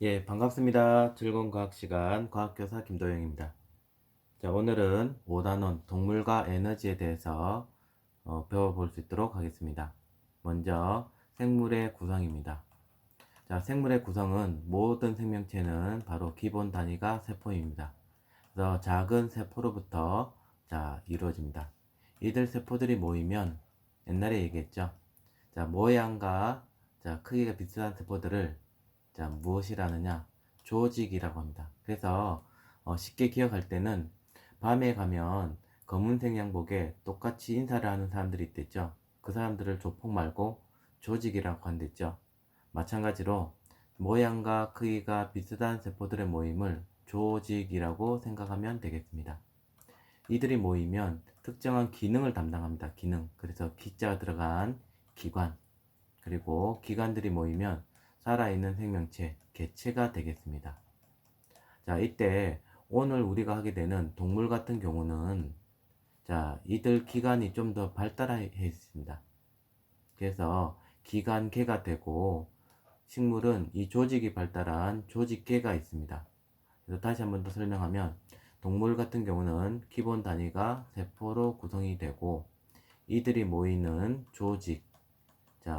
예, 반갑습니다. 즐거운 과학 시간 과학교사 김도영입니다. 자, 오늘은 5단원 동물과 에너지에 대해서 배워볼 수 있도록 하겠습니다. 먼저 생물의 구성입니다. 자, 생물의 구성은 모든 생명체는 바로 기본 단위가 세포입니다. 그래서 작은 세포로부터 이루어집니다. 이들 세포들이 모이면 옛날에 얘기했죠. 자, 모양과 크기가 비슷한 세포들을 무엇이라 하느냐? 조직이라고 합니다. 그래서 쉽게 기억할 때는 밤에 가면 검은색 양복에 똑같이 인사를 하는 사람들이 있댔죠. 그 사람들을 조폭 말고 조직이라고 한댔죠. 마찬가지로 모양과 크기가 비슷한 세포들의 모임을 조직이라고 생각하면 되겠습니다. 이들이 모이면 특정한 기능을 담당합니다. 기능. 그래서 기자가 들어간 기관. 그리고 기관들이 모이면 살아있는 생명체, 개체가 되겠습니다. 자, 이때 오늘 우리가 하게 되는 동물 같은 경우는 이들 기관이 좀 더 발달해 있습니다. 그래서 기관계가 되고 식물은 이 조직이 발달한 조직계가 있습니다. 그래서 다시 한번 더 설명하면 동물 같은 경우는 기본 단위가 세포로 구성이 되고 이들이 모이는 조직,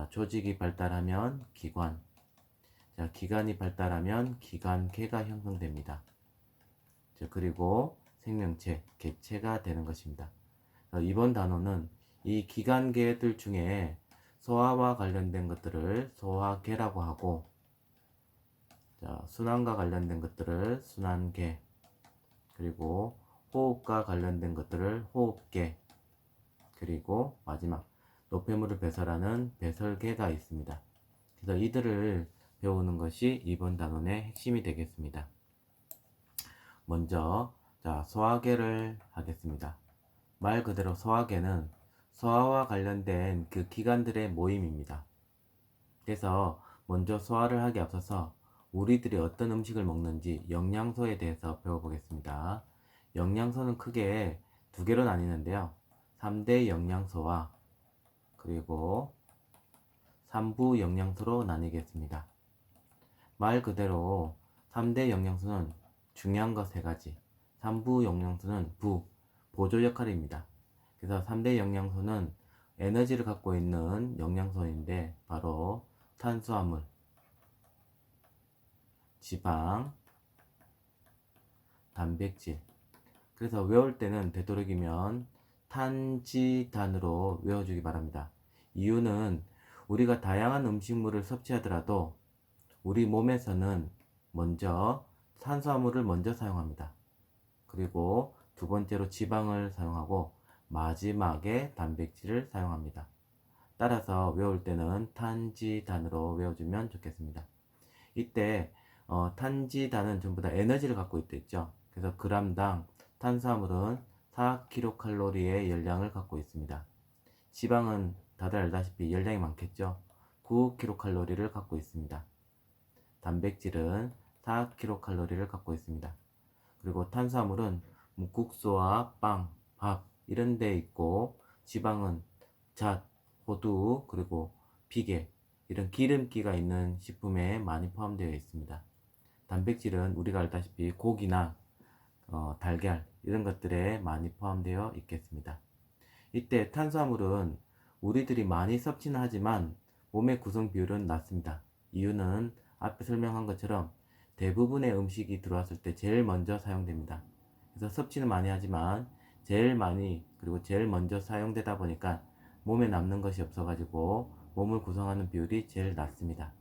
조직이 발달하면 기관, 기관이 발달하면 기관계가 형성됩니다. 그리고 생명체, 개체가 되는 것입니다. 이번 단어는 이 기관계들 중에 소화와 관련된 것들을 소화계라고 하고, 순환과 관련된 것들을 순환계, 그리고 호흡과 관련된 것들을 호흡계, 그리고 마지막 노폐물을 배설하는 배설계가 있습니다. 그래서 이들을 배우는 것이 이번 단원의 핵심이 되겠습니다. 먼저 소화계를 하겠습니다. 말 그대로 소화계는 소화와 관련된 그 기관들의 모임입니다. 그래서 먼저 소화를 하기 앞서서 우리들이 어떤 음식을 먹는지 영양소에 대해서 배워보겠습니다. 영양소는 크게 두 개로 나뉘는데요. 3대 영양소와 그리고 3부 영양소로 나뉘겠습니다. 말 그대로 3대 영양소는 중요한 것 3가지, 3부 영양소는 보조 역할입니다. 그래서 3대 영양소는 에너지를 갖고 있는 영양소인데 바로 탄수화물, 지방, 단백질. 그래서 외울 때는 되도록이면 탄지단으로 외워주기 바랍니다. 이유는 우리가 다양한 음식물을 섭취하더라도 우리 몸에서는 먼저 탄수화물을 먼저 사용합니다. 그리고 두 번째로 지방을 사용하고 마지막에 단백질을 사용합니다. 따라서 외울 때는 탄지단으로 외워주면 좋겠습니다. 이때 탄지단은 전부 다 에너지를 갖고 있죠. 그래서 그람당 탄수화물은 4kcal의 열량을 갖고 있습니다. 지방은 다들 알다시피 열량이 많겠죠. 9kcal를 갖고 있습니다. 단백질은 4kcal를 갖고 있습니다. 그리고 탄수화물은 국수와 빵, 밥 이런 데 있고 지방은 잣, 호두 그리고 비계 이런 기름기가 있는 식품에 많이 포함되어 있습니다. 단백질은 우리가 알다시피 고기나 달걀 이런 것들에 많이 포함되어 있겠습니다. 이때 탄수화물은 우리들이 많이 섭취는 하지만 몸의 구성 비율은 낮습니다. 이유는 앞에 설명한 것처럼 대부분의 음식이 들어왔을 때 제일 먼저 사용됩니다. 그래서 섭취는 많이 하지만 제일 많이 그리고 제일 먼저 사용되다 보니까 몸에 남는 것이 없어가지고 몸을 구성하는 비율이 제일 낮습니다.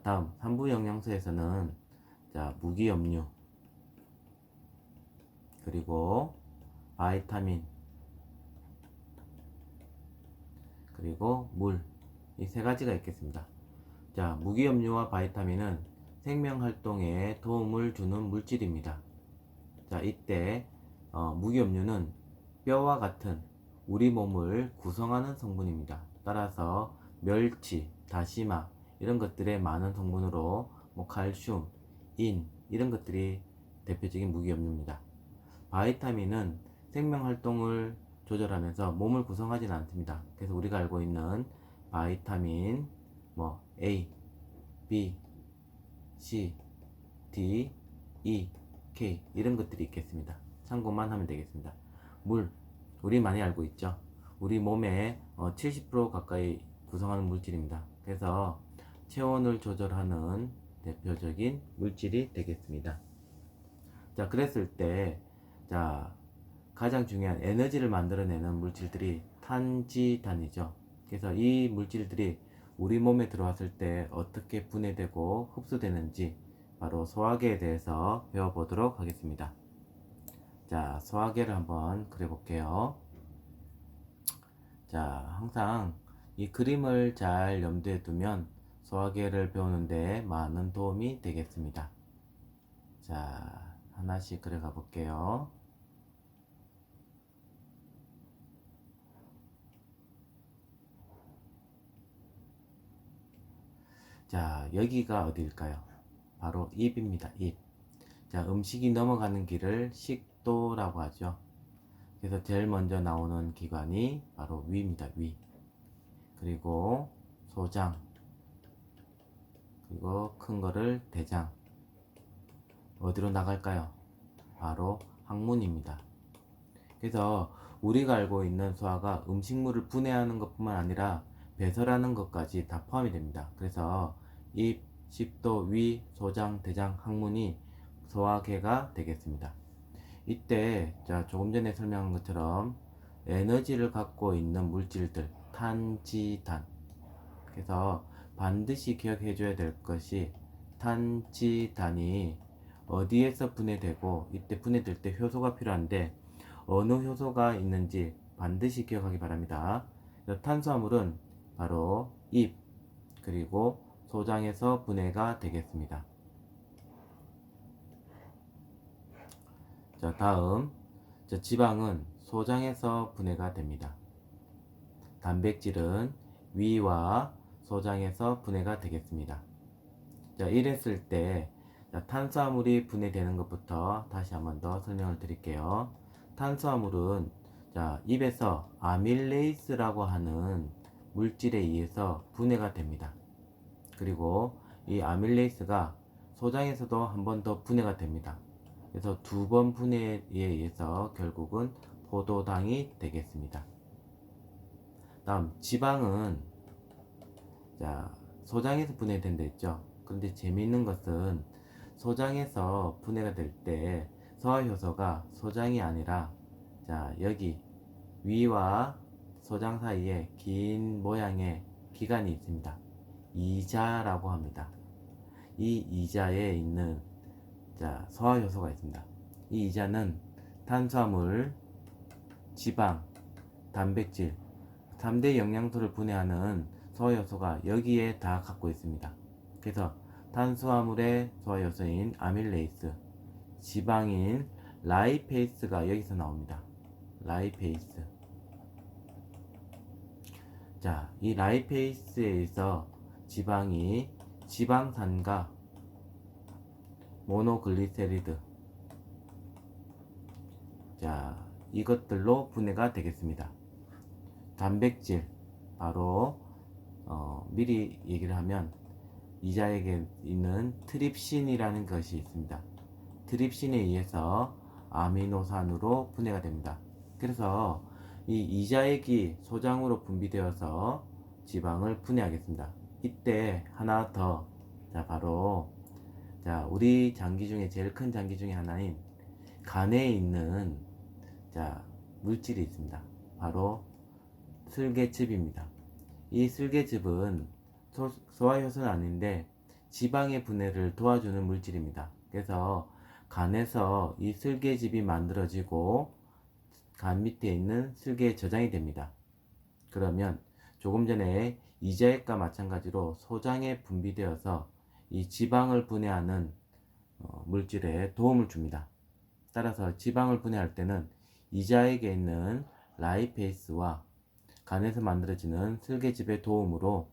다음 3부 영양소에서는 무기염류 그리고 바이타민 그리고 물 이 3가지가 있겠습니다. 무기염류와 바이타민은 생명활동에 도움을 주는 물질입니다. 이때 무기염류는 뼈와 같은 우리 몸을 구성하는 성분입니다. 따라서 멸치, 다시마 이런 것들의 많은 성분으로 칼슘, 인 이런 것들이 대표적인 무기염류입니다. 바이타민은 생명활동을 조절하면서 몸을 구성하지는 않습니다. 그래서 우리가 알고 있는 바이타민 A, B, C, D, E, K 이런 것들이 있겠습니다. 참고만 하면 되겠습니다. 물, 우리 많이 알고 있죠. 우리 몸의 70% 가까이 구성하는 물질입니다. 그래서 체온을 조절하는 대표적인 물질이 되겠습니다. 자, 그랬을 때, 자, 가장 중요한 에너지를 만들어내는 물질들이 탄지단이죠. 그래서 이 물질들이 우리 몸에 들어왔을 때 어떻게 분해되고 흡수되는지 바로 소화계에 대해서 배워보도록 하겠습니다. 자, 소화계를 한번 그려볼게요. 자, 항상 이 그림을 잘 염두에 두면 소화계를 배우는데 많은 도움이 되겠습니다. 자, 하나씩 그려가 볼게요. 자, 여기가 어디일까요? 바로 입입니다. 입. 자, 음식이 넘어가는 길을 식도라고 하죠. 그래서 제일 먼저 나오는 기관이 바로 위입니다. 위. 그리고 소장. 그리고 큰 거를 대장. 어디로 나갈까요? 바로 항문입니다. 그래서 우리가 알고 있는 소화가 음식물을 분해하는 것뿐만 아니라 배설하는 것까지 다 포함이 됩니다. 그래서 입, 식도, 위, 소장, 대장, 항문이 소화계가 되겠습니다. 이때 자, 조금 전에 설명한 것처럼 에너지를 갖고 있는 물질들, 탄지단. 그래서 반드시 기억해 줘야 될 것이 탄지단이 어디에서 분해되고, 이때 분해될 때 효소가 필요한데 어느 효소가 있는지 반드시 기억하기 바랍니다. 탄수화물은 바로 입 그리고 소장에서 분해가 되겠습니다. 자, 다음 지방은 소장에서 분해가 됩니다. 단백질은 위와 소장에서 분해가 되겠습니다. 자, 이랬을 때 탄수화물이 분해되는 것부터 다시 한번 더 설명을 드릴게요. 탄수화물은 자, 입에서 아밀레이스라고 하는 물질에 의해서 분해가 됩니다. 그리고 이 아밀레이스가 소장에서도 한 번 더 분해가 됩니다. 그래서 두 번 분해에 의해서 결국은 포도당이 되겠습니다. 다음 지방은 자, 소장에서 분해된다 했죠. 그런데 재미있는 것은 소장에서 분해가 될 때 소화효소가 소장이 아니라 자, 여기 위와 소장 사이에 긴 모양의 기관이 있습니다. 이자라고 합니다. 이 이자에 있는 자, 소화효소가 있습니다. 이 이자는 탄수화물, 지방, 단백질 3대 영양소를 분해하는 소화효소가 여기에 다 갖고 있습니다. 그래서 탄수화물의 소화효소인 아밀레이스, 지방인 라이페이스가 여기서 나옵니다. 라이페이스. 자, 이 라이페이스에서 지방이 지방산과 모노글리세리드 자, 이것들로 분해가 되겠습니다. 단백질 바로 미리 얘기를 하면 이자에게 있는 트립신이라는 것이 있습니다. 트립신에 의해서 아미노산으로 분해가 됩니다. 그래서 이 이자액이 소장으로 분비되어서 지방을 분해하겠습니다. 이때 하나 더, 자, 바로 자, 우리 장기 중에 제일 큰 장기 중에 하나인 간에 있는 자, 물질이 있습니다. 바로 슬개즙입니다. 이 슬개즙은 소화효소는 아닌데 지방의 분해를 도와주는 물질입니다. 그래서 간에서 이 슬개즙이 만들어지고 간 밑에 있는 슬개에 저장이 됩니다. 그러면 조금 전에 이자액과 마찬가지로 소장에 분비되어서 이 지방을 분해하는 물질에 도움을 줍니다. 따라서 지방을 분해할 때는 이자액에 있는 라이페이스와 간에서 만들어지는 슬개즙의 도움으로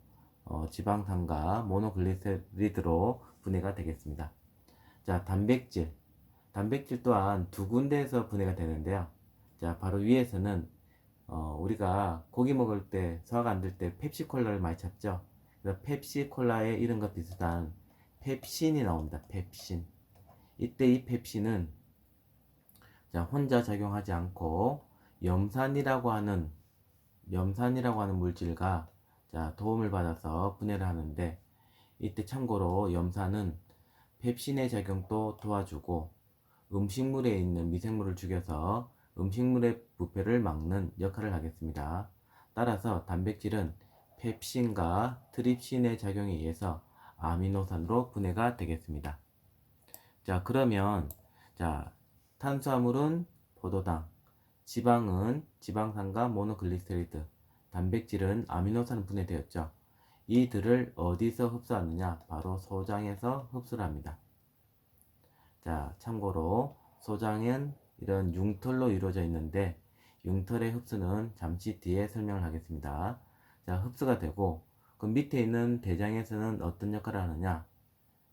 지방산과 모노글리세리드로 분해가 되겠습니다. 자, 단백질. 단백질 또한 두 군데에서 분해가 되는데요. 자, 바로 위에서는 우리가 고기 먹을 때 소화가 안 될 때 펩시콜라를 많이 찾죠. 그래서 펩시콜라에 이름과 비슷한 펩신이 나옵니다. 펩신. 이때 이 펩신은 자, 혼자 작용하지 않고 염산이라고 하는 물질과 자, 도움을 받아서 분해를 하는데, 이때 참고로 염산은 펩신의 작용도 도와주고 음식물에 있는 미생물을 죽여서 음식물의 부패를 막는 역할을 하겠습니다. 따라서 단백질은 펩신과 트립신의 작용에 의해서 아미노산으로 분해가 되겠습니다. 자, 그러면 자, 탄수화물은 포도당, 지방은 지방산과 모노글리세리드, 단백질은 아미노산 분해되었죠. 이들을 어디서 흡수하느냐? 바로 소장에서 흡수를 합니다. 자, 참고로 소장은 이런 융털로 이루어져 있는데, 융털의 흡수는 잠시 뒤에 설명을 하겠습니다. 자, 흡수가 되고 그 밑에 있는 대장에서는 어떤 역할을 하느냐?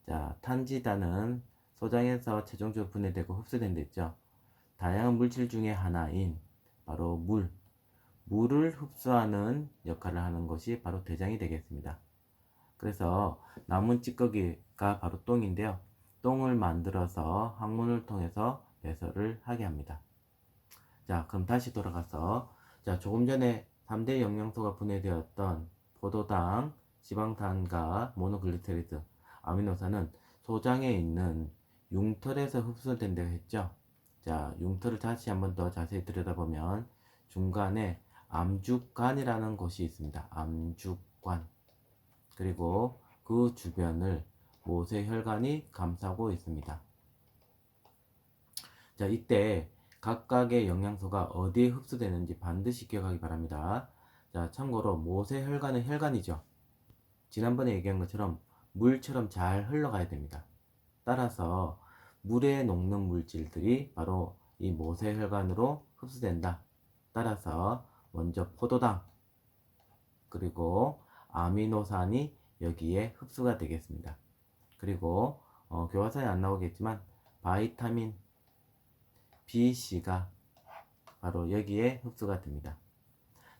자, 탄지단은 소장에서 최종적으로 분해되고 흡수된다 했죠. 다양한 물질 중에 하나인 바로 물을 흡수하는 역할을 하는 것이 바로 대장이 되겠습니다. 그래서 남은 찌꺼기가 바로 똥인데요. 똥을 만들어서 항문을 통해서 배설을 하게 합니다. 자, 그럼 다시 돌아가서 자, 조금 전에 3대 영양소가 분해되었던 포도당, 지방산과 모노글리세리드, 아미노산은 소장에 있는 융털에서 흡수된다고 했죠. 자, 융털을 다시 한번 더 자세히 들여다보면 중간에 암죽관이라는 곳이 있습니다. 암죽관. 그리고 그 주변을 모세혈관이 감싸고 있습니다. 자, 이때 각각의 영양소가 어디에 흡수되는지 반드시 기억하기 바랍니다. 자, 참고로 모세혈관은 혈관이죠. 지난번에 얘기한 것처럼 물처럼 잘 흘러가야 됩니다. 따라서 물에 녹는 물질들이 바로 이 모세혈관으로 흡수된다. 따라서 먼저 포도당, 그리고 아미노산이 여기에 흡수가 되겠습니다. 그리고 교과서에 안 나오겠지만 바이타민 BC가 바로 여기에 흡수가 됩니다.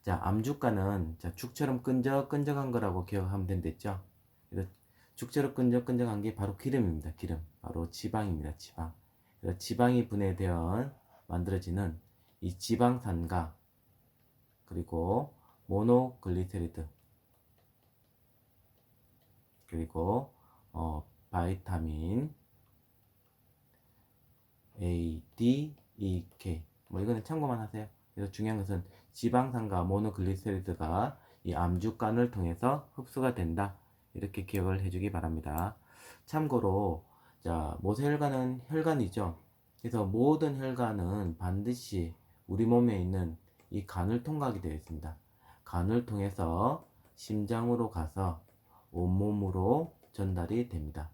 자, 암죽과는 자, 죽처럼 끈적끈적한 거라고 기억하면 된댔죠. 그래서 죽처럼 끈적끈적한 게 바로 기름입니다. 기름. 바로 지방입니다. 지방. 그래서 지방이 분해되어 만들어지는 이 지방산과 그리고 모노글리세리드, 그리고 바이타민 A, D, E, K. 뭐 이거는 참고만 하세요. 그래서 중요한 것은 지방산과 모노글리세리드가 이 암죽관을 통해서 흡수가 된다. 이렇게 기억을 해주기 바랍니다. 참고로 자, 모세혈관은 혈관이죠. 그래서 모든 혈관은 반드시 우리 몸에 있는 이 간을 통과하게 되어 있습니다. 간을 통해서 심장으로 가서 온몸으로 전달이 됩니다.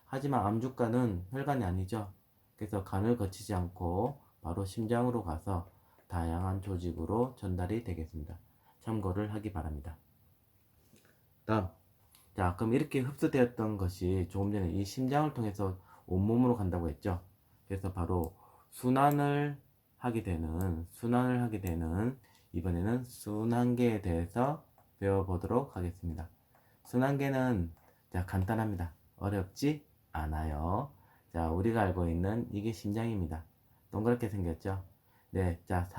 하지만 암죽관은 혈관이 아니죠. 그래서 간을 거치지 않고 바로 심장으로 가서 다양한 조직으로 전달이 되겠습니다. 참고를 하기 바랍니다. 다음, 자, 그럼 이렇게 흡수되었던 것이 조금 전에 이 심장을 통해서 온몸으로 간다고 했죠. 그래서 바로 순환을 하게 되는 이번에는 순환계에 대해서 배워보도록 하겠습니다. 순환계는 자, 간단합니다. 어렵지 않아요. 자, 우리가 알고 있는 이게 심장입니다. 동그랗게 생겼죠? 네, 자,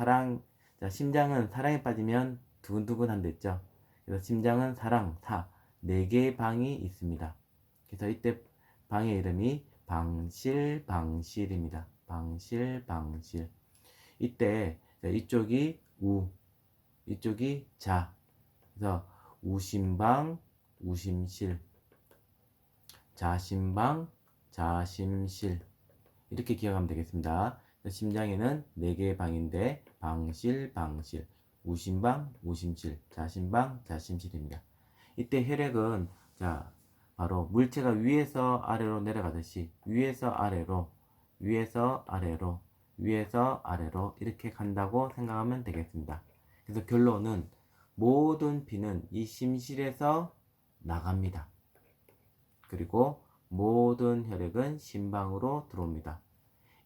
심장은 사랑에 빠지면 두근두근한댔죠? 그래서 심장은 네 개의 방이 있습니다. 그래서 이때 방의 이름이 방실입니다. 방실. 이때 이쪽이 이쪽이 자. 그래서 우심방, 우심실, 자심방, 자심실. 이렇게 기억하면 되겠습니다. 심장에는 4개의 방인데 방실, 우심방, 우심실, 자심방, 자심실입니다. 이때 혈액은 자, 바로 물체가 위에서 아래로 내려가듯이 위에서 아래로 이렇게 간다고 생각하면 되겠습니다. 그래서 결론은 모든 피는 이 심실에서 나갑니다. 그리고 모든 혈액은 심방으로 들어옵니다.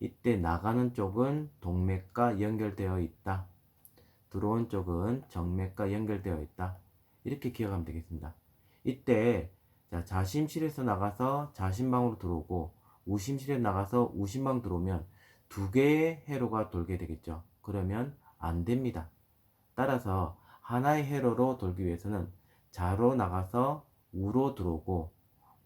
이때 나가는 쪽은 동맥과 연결되어 있다. 들어온 쪽은 정맥과 연결되어 있다. 이렇게 기억하면 되겠습니다. 이때 자, 자심실에서 나가서 자심방으로 들어오고 우심실에 나가서 우심방 들어오면 두 개의 회로가 돌게 되겠죠. 그러면 안 됩니다. 따라서 하나의 회로로 돌기 위해서는 자로 나가서 우로 들어오고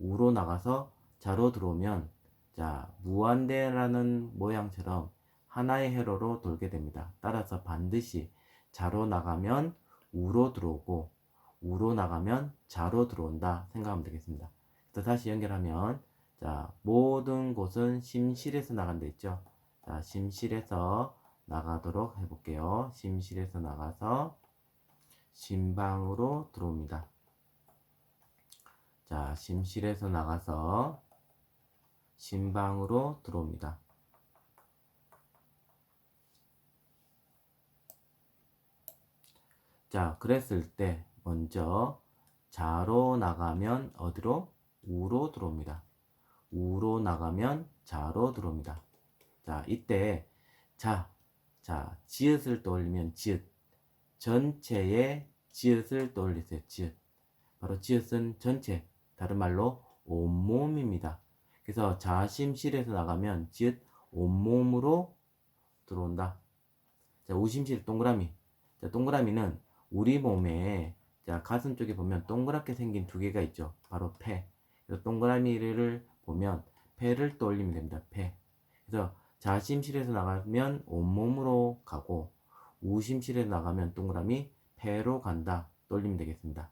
우로 나가서 자로 들어오면 자, 무한대라는 모양처럼 하나의 회로로 돌게 됩니다. 따라서 반드시 자로 나가면 우로 들어오고 우로 나가면 자로 들어온다 생각하면 되겠습니다. 그래서 다시 연결하면 자, 모든 곳은 심실에서 나간다 했죠. 자, 심실에서 나가도록 해볼게요. 심실에서 나가서 심방으로 들어옵니다. 자, 심실에서 나가서 심방으로 들어옵니다. 자, 그랬을 때 먼저 자로 나가면 어디로? 우로 들어옵니다. 우로 나가면 자로 들어옵니다. 자, 이때 자, 지읒을 떠올리면 지읒, 전체의 지읒을 떠올리세요. 지읒. 바로 지읒은 전체, 다른 말로 온몸입니다. 그래서 자심실에서 나가면 지읒 온몸으로 들어온다. 자, 우심실 동그라미. 자, 동그라미는 우리 몸에 자, 가슴 쪽에 보면 동그랗게 생긴 두 개가 있죠. 바로 폐. 그래서 동그라미를 보면 폐를 떠올리면 됩니다. 폐. 그래서 자심실에서 나가면 온몸으로 가고 우심실에서 나가면 동그라미 폐로 간다. 떠올리면 되겠습니다.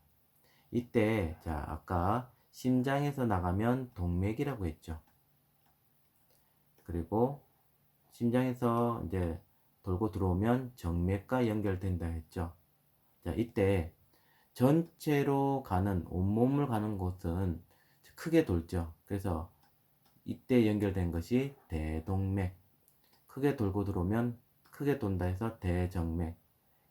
이때 자, 아까 심장에서 나가면 동맥이라고 했죠. 그리고 심장에서 이제 돌고 들어오면 정맥과 연결된다 했죠. 자, 이때 전체로 가는 온몸을 가는 곳은 크게 돌죠. 그래서 이때 연결된 것이 대동맥. 크게 돌고 들어오면 크게 돈다 해서 대정맥.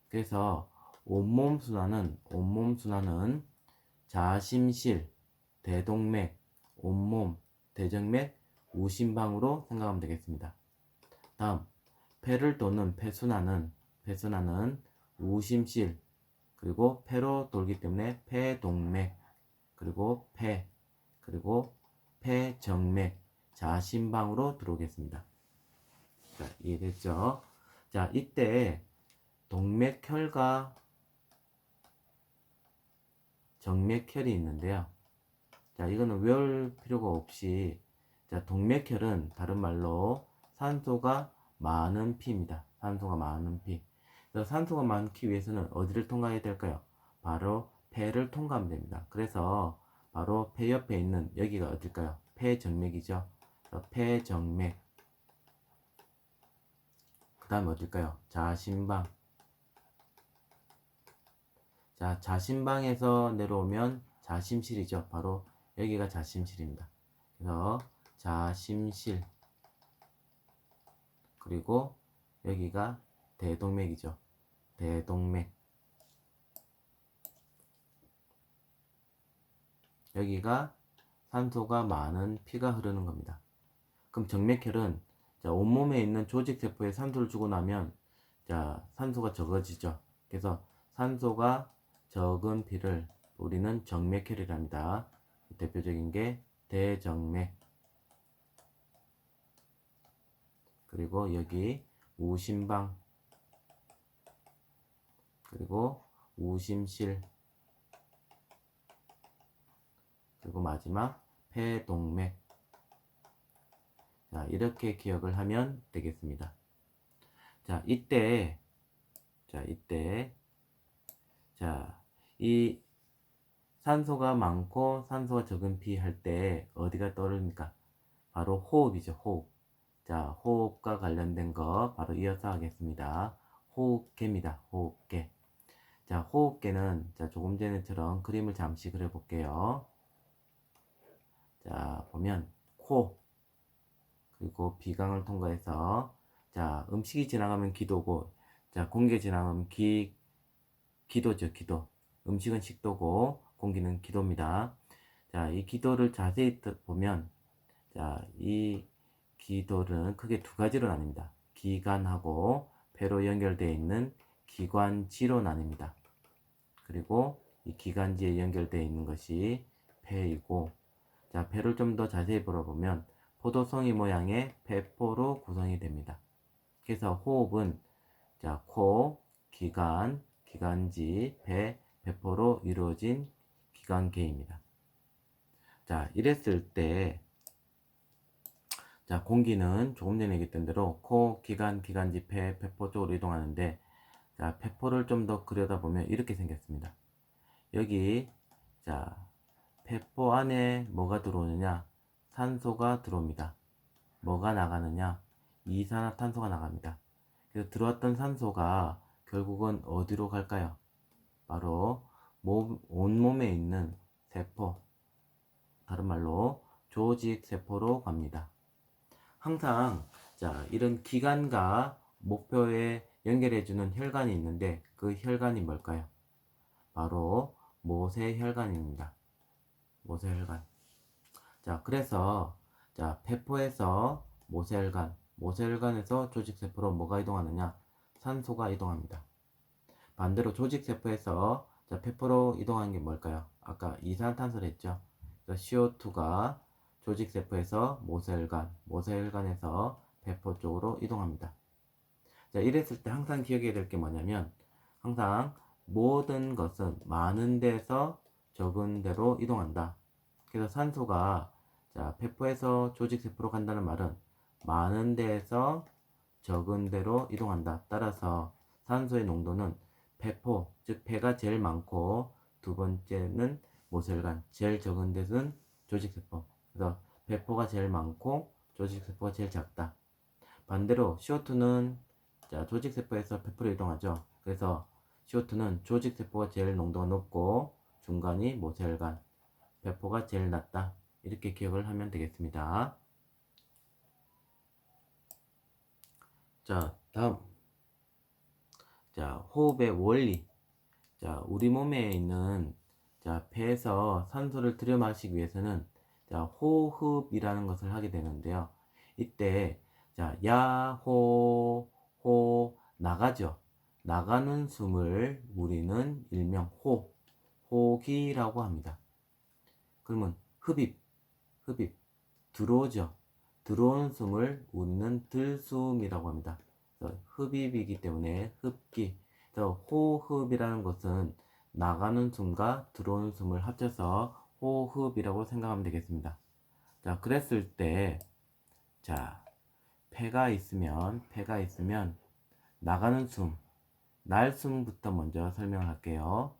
그래서 온몸 순환은 자심실, 대동맥, 온몸, 대정맥, 우심방으로 생각하면 되겠습니다. 다음 폐를 도는 폐순환은 우심실 그리고 폐로 돌기 때문에 폐동맥 그리고 폐정맥 자심방으로 들어오겠습니다. 자, 이해됐죠? 자, 이때 동맥혈과 정맥혈이 있는데요. 자, 이거는 외울 필요가 없이 자, 동맥혈은 다른 말로 산소가 많은 피입니다. 산소가 많은 피. 그래서 산소가 많기 위해서는 어디를 통과해야 될까요? 바로 폐를 통과하면 됩니다. 그래서 바로 폐 옆에 있는 여기가 어딜까요? 폐정맥이죠. 폐정맥. 그 다음에 어딜까요? 자심방. 자, 자심방에서 내려오면 자심실이죠. 바로 여기가 자심실입니다. 그래서 자심실. 그리고 여기가 대동맥이죠. 대동맥. 여기가 산소가 많은 피가 흐르는 겁니다. 그럼 정맥혈은 자, 온몸에 있는 조직세포에 산소를 주고 나면 자, 산소가 적어지죠. 그래서 산소가 적은 피를 우리는 정맥혈이랍니다. 대표적인 게 대정맥. 그리고 여기 우심방. 그리고 우심실. 그리고 마지막 폐동맥. 자, 이렇게 기억을 하면 되겠습니다. 자, 이때 이 산소가 많고 산소가 적은 피 할 때 어디가 떠오릅니까? 바로 호흡이죠, 호흡. 자, 호흡과 관련된 거 바로 이어서 하겠습니다. 호흡계입니다, 호흡계. 자, 호흡계는 자, 조금 전에처럼 그림을 잠시 그려볼게요. 자, 보면 코, 그리고 비강을 통과해서 자, 음식이 지나가면 기도고 자, 공기가 지나가면 기도죠, 기도. 음식은 식도고 공기는 기도입니다. 자, 이 기도를 자세히 보면 자, 이 기도는 크게 두 가지로 나뉩니다. 기관하고 폐로 연결되어 있는 기관지로 나뉩니다. 그리고 이 기관지에 연결되어 있는 것이 폐이고, 자, 폐를 좀 더 자세히 보러보면 포도송이 모양의 폐포로 구성이 됩니다. 그래서 호흡은 자, 코, 기관, 기관지, 배, 배포로 이루어진 기관계입니다. 자, 이랬을 때 자, 공기는 조금 전에 얘기했던 대로 코, 기관, 기관지, 배, 배포 쪽으로 이동하는데, 자, 배포를 좀 더 그려다보면 이렇게 생겼습니다. 여기 자, 배포 안에 뭐가 들어오느냐? 산소가 들어옵니다. 뭐가 나가느냐? 이산화탄소가 나갑니다. 그래서 들어왔던 산소가 결국은 어디로 갈까요? 바로 온몸에 있는 세포, 다른 말로 조직세포로 갑니다. 항상 자, 이런 기관과 목표에 연결해주는 혈관이 있는데 그 혈관이 뭘까요? 바로 모세혈관입니다. 모세혈관. 자, 그래서 자, 폐포에서 모세혈관, 모세혈관에서 조직세포로 뭐가 이동하느냐? 산소가 이동합니다. 반대로 조직세포에서 자, 폐포로 이동하는 게 뭘까요? 아까 이산화탄소를 했죠. 그래서 CO2가 조직세포에서 모세혈관, 모세혈관에서 폐포 쪽으로 이동합니다. 자, 이랬을 때 항상 기억해야 될 게 뭐냐면 항상 모든 것은 많은 데서 적은 데로 이동한다. 그래서 산소가 자, 폐포에서 조직세포로 간다는 말은 많은 데에서 적은 데로 이동한다. 따라서 산소의 농도는 폐포, 즉 폐가 제일 많고 두 번째는 모세혈관, 제일 적은 데는 조직세포. 그래서 폐포가 제일 많고 조직세포가 제일 작다. 반대로 CO2는 자, 조직세포에서 폐포로 이동하죠. 그래서 CO2는 조직세포가 제일 농도가 높고 중간이 모세혈관, 폐포가 제일 낮다. 이렇게 기억을 하면 되겠습니다. 자, 다음. 자, 호흡의 원리. 자, 우리 몸에 있는 자, 폐에서 산소를 들여 마시기 위해서는 자, 호흡이라는 것을 하게 되는데요. 이때 자, 야, 호 나가죠. 나가는 숨을 우리는 일명 호기라고 합니다. 그러면 흡입 들어오죠. 들어오는 숨을 우리는 들숨이라고 합니다. 흡입이기 때문에 흡기. 호흡이라는 것은 나가는 숨과 들어오는 숨을 합쳐서 호흡이라고 생각하면 되겠습니다. 자, 그랬을 때, 자, 폐가 있으면 나가는 숨, 날숨부터 먼저 설명할게요.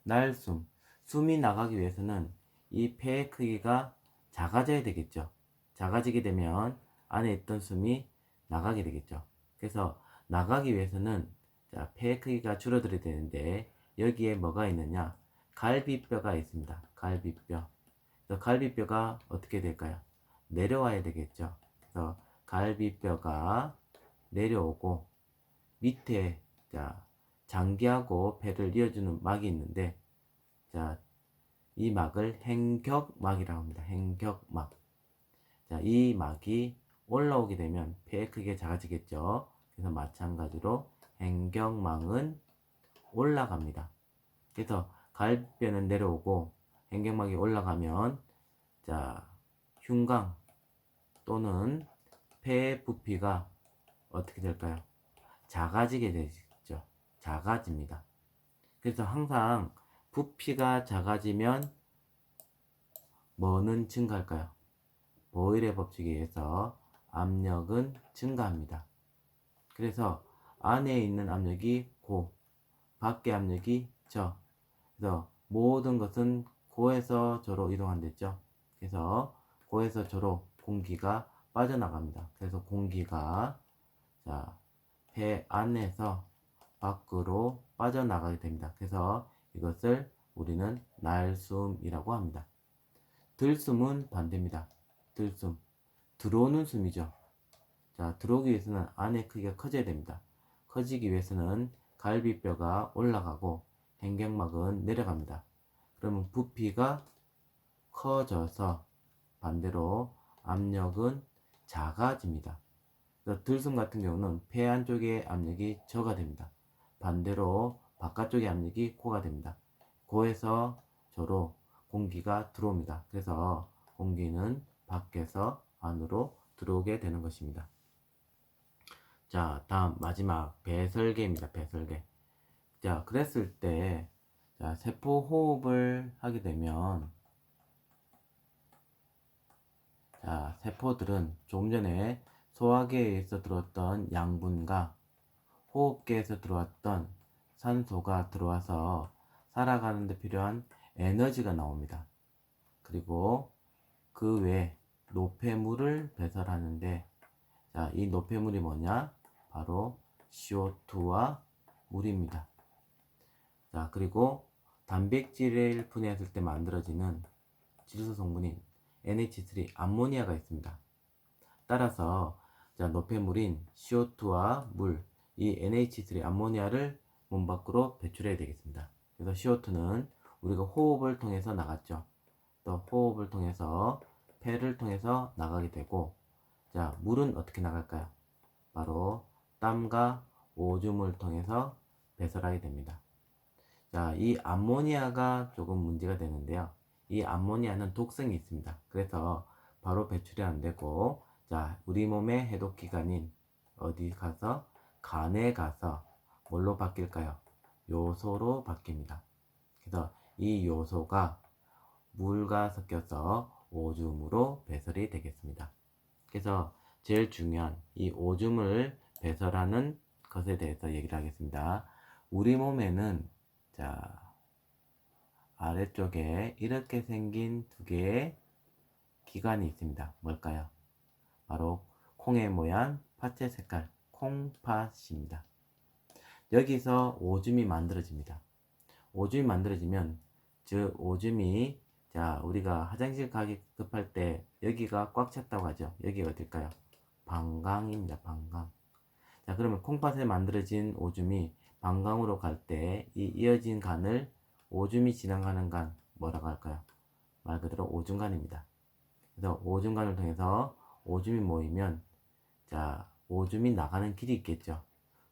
날숨, 숨이 나가기 위해서는 이 폐의 크기가 작아져야 되겠죠. 작아지게 되면 안에 있던 숨이 나가게 되겠죠. 그래서 나가기 위해서는 자, 폐의 크기가 줄어들어야 되는데 여기에 뭐가 있느냐? 갈비뼈가 있습니다. 갈비뼈. 그래서 갈비뼈가 어떻게 될까요? 내려와야 되겠죠. 그래서 갈비뼈가 내려오고 밑에 자, 장기하고 폐를 이어주는 막이 있는데 자, 이 막을 행격막이라고 합니다. 행격막. 자, 이 막이 올라오게 되면 폐의 크기가 작아지겠죠. 그래서 마찬가지로 행격막은 올라갑니다. 그래서 갈비뼈는 내려오고 행격막이 올라가면 자, 흉곽 또는 폐의 부피가 어떻게 될까요? 작아지게 되죠. 작아집니다. 그래서 항상 부피가 작아지면 뭐는 증가할까요? 보일의 법칙에 의해서 압력은 증가합니다. 그래서 안에 있는 압력이 고, 밖의 압력이 저. 그래서 모든 것은 고에서 저로 이동한댔죠. 그래서 고에서 저로 공기가 빠져나갑니다. 그래서 공기가 자, 폐 안에서 밖으로 빠져나가게 됩니다. 그래서 이것을 우리는 날숨이라고 합니다. 들숨은 반대입니다. 들숨. 들어오는 숨이죠. 자, 들어오기 위해서는 안의 크기가 커져야 됩니다. 커지기 위해서는 갈비뼈가 올라가고 행경막은 내려갑니다. 그러면 부피가 커져서 반대로 압력은 작아집니다. 들숨 같은 경우는 폐 안쪽의 압력이 저가 됩니다. 반대로 바깥쪽의 압력이 고가 됩니다. 고에서 저로 공기가 들어옵니다. 그래서 공기는 밖에서 안으로 들어오게 되는 것입니다. 자, 다음 마지막 배설계입니다. 배설계. 자, 그랬을 때 자, 세포 호흡을 하게 되면 자, 세포들은 조금 전에 소화기에서 들어왔던 양분과 호흡기에서 들어왔던 산소가 들어와서 살아가는 데 필요한 에너지가 나옵니다. 그리고 그 외에 노폐물을 배설하는데 자, 이 노폐물이 뭐냐? 바로 CO2와 물입니다. 자, 그리고 단백질을 분해했을 때 만들어지는 질소 성분인 NH3 암모니아가 있습니다. 따라서 자, 노폐물인 CO2와 물, 이 NH3 암모니아를 몸 밖으로 배출해야 되겠습니다. 그래서 CO2는 우리가 호흡을 통해서 나갔죠. 또 호흡을 통해서 폐를 통해서 나가게 되고, 자, 물은 어떻게 나갈까요? 바로 땀과 오줌을 통해서 배설하게 됩니다. 자, 이 암모니아가 조금 문제가 되는데요. 이 암모니아는 독성이 있습니다. 그래서 바로 배출이 안 되고, 자, 우리 몸의 해독기관인 어디 가서 간에 가서 뭘로 바뀔까요? 요소로 바뀝니다. 그래서 이 요소가 물과 섞여서 오줌으로 배설이 되겠습니다. 그래서 제일 중요한 이 오줌을 배설하는 것에 대해서 얘기를 하겠습니다. 우리 몸에는 자, 아래쪽에 이렇게 생긴 두 개의 기관이 있습니다. 뭘까요? 바로 콩의 모양, 파채 색깔, 콩팥입니다. 여기서 오줌이 만들어집니다. 오줌이 만들어지면 즉 오줌이 자, 우리가 화장실 가기 급할 때 여기가 꽉 찼다고 하죠. 여기가 어딜까요? 방광입니다. 방광. 자, 그러면 콩팥에 만들어진 오줌이 방광으로 갈 때 이 이어진 간을 오줌이 지나가는 간 뭐라고 할까요? 말 그대로 오줌간입니다. 그래서 오줌간을 통해서 오줌이 모이면 자, 오줌이 나가는 길이 있겠죠.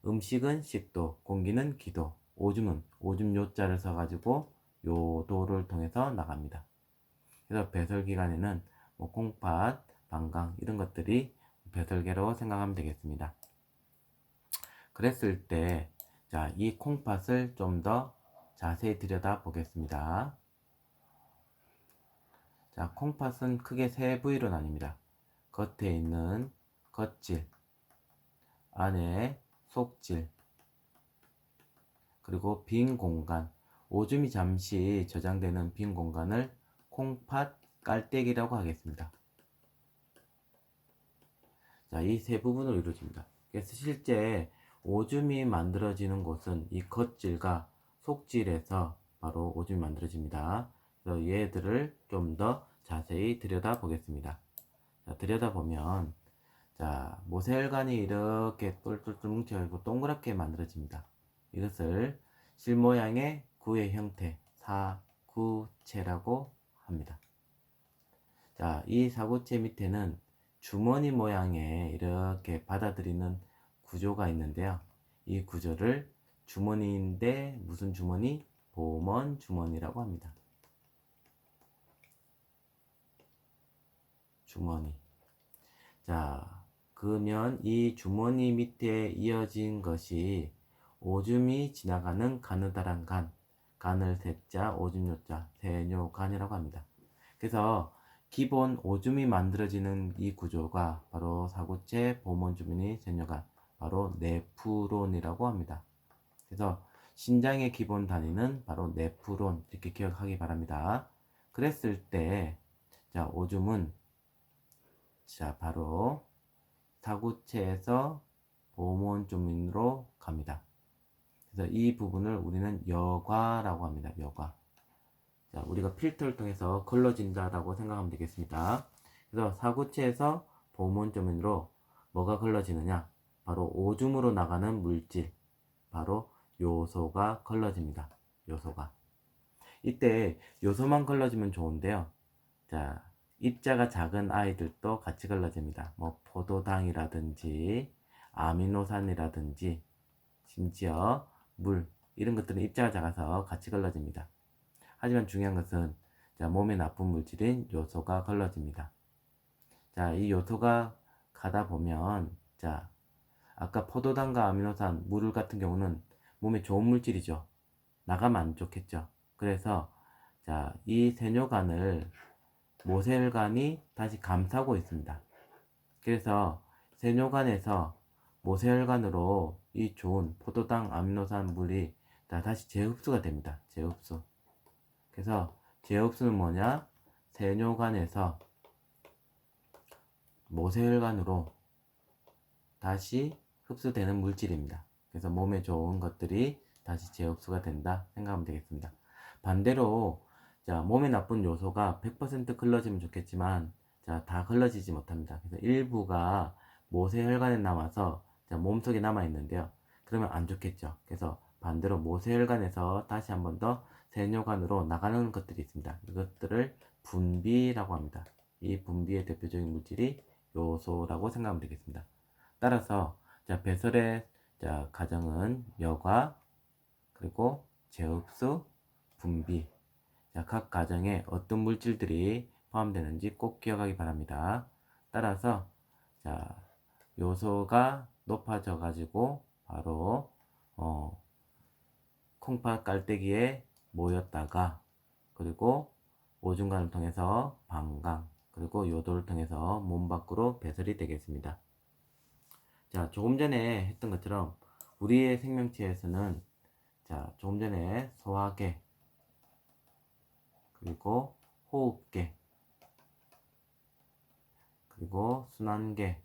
음식은 식도, 공기는 기도, 오줌은 오줌 요자를 써가지고 요도를 통해서 나갑니다. 그래서 배설기관에는 뭐 콩팥, 방광 이런 것들이 배설계로 생각하면 되겠습니다. 그랬을 때, 자, 이 콩팥을 좀 더 자세히 들여다 보겠습니다. 자, 콩팥은 크게 세 부위로 나뉩니다. 겉에 있는 겉질, 안에 속질, 그리고 빈 공간, 오줌이 잠시 저장되는 빈 공간을 콩팥 깔때기라고 하겠습니다. 자, 이 세 부분으로 이루어집니다. 그래서 실제 오줌이 만들어지는 곳은 이 겉질과 속질에서 바로 오줌이 만들어집니다. 그래서 얘들을 좀 더 자세히 들여다 보겠습니다. 자, 들여다 보면 자, 모세혈관이 이렇게 똘똘똘 뭉쳐가지고 동그랗게 만들어집니다. 이것을 실 모양의 구의 형태, 사구체라고 합니다. 자, 이 사구체 밑에는 주머니 모양의 이렇게 받아들이는 구조가 있는데요. 이 구조를 주머니인데 무슨 주머니? 보먼 주머니라고 합니다. 주머니. 자, 그러면 이 주머니 밑에 이어진 것이 오줌이 지나가는 가느다란 간, 간을 세자, 오줌 요자, 세뇨간이라고 합니다. 그래서 기본 오줌이 만들어지는 이 구조가 바로 사구체, 보몬 주머니, 세뇨간, 바로 네프론이라고 합니다. 그래서 신장의 기본 단위는 바로 네프론 이렇게 기억하기 바랍니다. 그랬을 때, 자, 오줌은 자, 바로 사구체에서 보몬 주머니로 갑니다. 그래서 이 부분을 우리는 여과라고 합니다. 여과. 자, 우리가 필터를 통해서 걸러진다라고 생각하면 되겠습니다. 그래서 사구체에서 보몬 주머니로 뭐가 걸러지느냐? 바로 오줌으로 나가는 물질, 바로 요소가 걸러집니다. 요소가. 이때 요소만 걸러지면 좋은데요. 자, 입자가 작은 아이들도 같이 걸러집니다. 뭐 포도당이라든지 아미노산이라든지 심지어 물 이런 것들은 입자가 작아서 같이 걸러집니다. 하지만 중요한 것은 자, 몸에 나쁜 물질인 요소가 걸러집니다. 자, 이 요소가 가다 보면, 자, 아까 포도당과 아미노산, 물 같은 경우는 몸에 좋은 물질이죠. 나가면 안 좋겠죠. 그래서, 자, 이 세뇨관을 모세혈관이 다시 감싸고 있습니다. 그래서 세뇨관에서 모세혈관으로 이 좋은 포도당, 아미노산 물이 다시 재흡수가 됩니다. 재흡수. 그래서 재흡수는 뭐냐? 세뇨관에서 모세혈관으로 다시 흡수되는 물질입니다. 그래서 몸에 좋은 것들이 다시 재흡수가 된다 생각하면 되겠습니다. 반대로 자, 몸에 나쁜 요소가 100% 걸러지면 좋겠지만 자, 다 걸러지지 못합니다. 그래서 일부가 모세혈관에 남아서 자, 몸속에 남아 있는데요. 그러면 안 좋겠죠. 그래서 반대로 모세혈관에서 다시 한 번 더 세뇨관으로 나가는 것들이 있습니다. 이것들을 분비라고 합니다. 이 분비의 대표적인 물질이 요소라고 생각하면 되겠습니다. 따라서 자, 배설의 자, 과정은 여과, 그리고 재흡수, 분비. 자, 각 과정에 어떤 물질들이 포함되는지 꼭 기억하기 바랍니다. 따라서 자, 요소가 높아져 가지고 바로 콩팥 깔때기에 모였다가 그리고 오줌관을 통해서 방광 그리고 요도를 통해서 몸 밖으로 배설이 되겠습니다. 자, 조금 전에 했던 것처럼 우리의 생명체에서는 자, 조금 전에 소화계 그리고 호흡계 그리고 순환계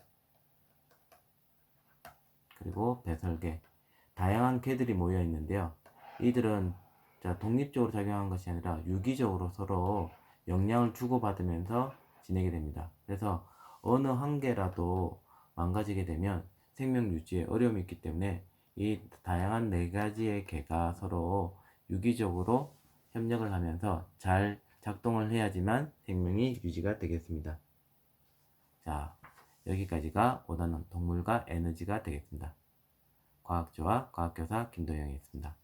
그리고 배설계 다양한 궤들이 모여 있는데요. 이들은 자, 독립적으로 작용하는 것이 아니라 유기적으로 서로 영향을 주고받으면서 지내게 됩니다. 그래서 어느 한 개라도 망가지게 되면 생명 유지에 어려움이 있기 때문에 이 다양한 네 가지의 개가 서로 유기적으로 협력을 하면서 잘 작동을 해야지만 생명이 유지가 되겠습니다. 자, 여기까지가 원하는 동물과 에너지가 되겠습니다. 과학조와 과학교사 김도영이었습니다.